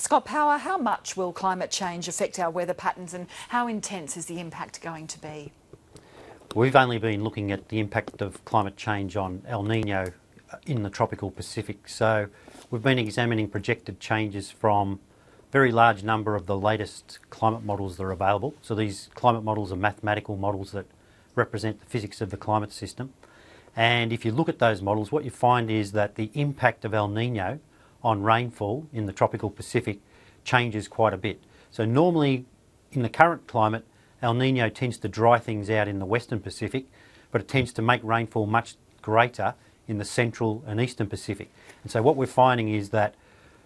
Scott Power, how much will climate change affect our weather patterns and how intense is the impact going to be? We've only been looking at the impact of climate change on El Nino in the tropical Pacific. So we've been examining projected changes from a very large number of the latest climate models that are available. So these climate models are mathematical models that represent the physics of the climate system. And if you look at those models, what you find is that the impact of El Nino on rainfall in the tropical Pacific changes quite a bit. So normally in the current climate, El Nino tends to dry things out in the western Pacific, but it tends to make rainfall much greater in the central and eastern Pacific. And so what we're finding is that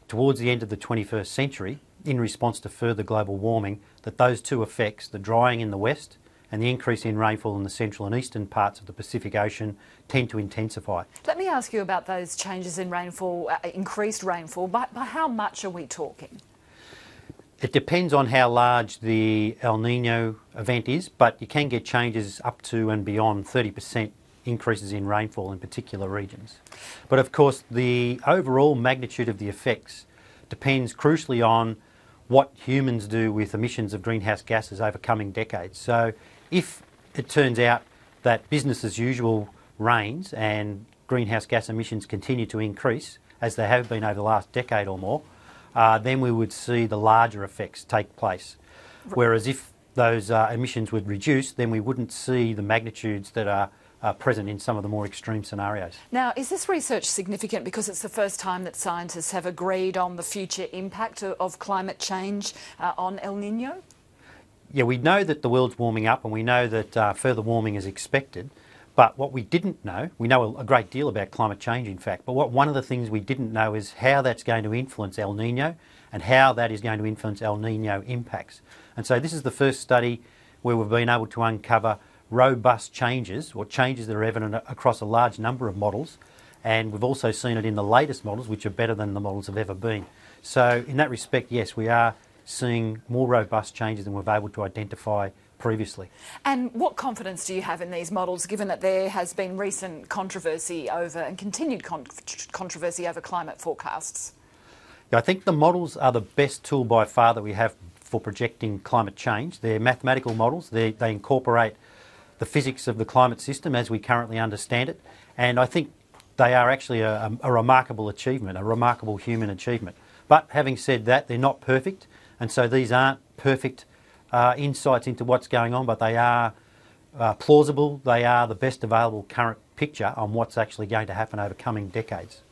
towards the end of the 21st century, in response to further global warming, that those two effects, the drying in the west and the increase in rainfall in the central and eastern parts of the Pacific Ocean, tend to intensify. Let me ask you about those changes in rainfall, increased rainfall. By how much are we talking? It depends on how large the El Nino event is, but you can get changes up to and beyond 30% increases in rainfall in particular regions. But of course, the overall magnitude of the effects depends crucially on what humans do with emissions of greenhouse gases over coming decades. So if it turns out that business as usual reigns and greenhouse gas emissions continue to increase, as they have been over the last decade or more, then we would see the larger effects take place. Whereas if those emissions would reduce, then we wouldn't see the magnitudes that are present in some of the more extreme scenarios. Now, is this research significant because it's the first time that scientists have agreed on the future impact of climate change on El Nino? Yeah, we know that the world's warming up and we know that further warming is expected. But what we didn't know, we know a great deal about climate change in fact, but one of the things we didn't know is how that's going to influence El Nino and how that is going to influence El Nino impacts. And so this is the first study where we've been able to uncover robust changes, or changes that are evident across a large number of models, and we've also seen it in the latest models, which are better than the models have ever been. So in that respect, yes, we are seeing more robust changes than we've been able to identify previously. And what confidence do you have in these models, given that there has been recent controversy over and continued controversy over climate forecasts? Yeah, I think the models are the best tool by far that we have for projecting climate change. They're mathematical models. They incorporate the physics of the climate system as we currently understand it, and I think they are actually a remarkable achievement, a remarkable human achievement. But having said that, they're not perfect, and so these aren't perfect insights into what's going on, but they are plausible. They are the best available current picture on what's actually going to happen over coming decades.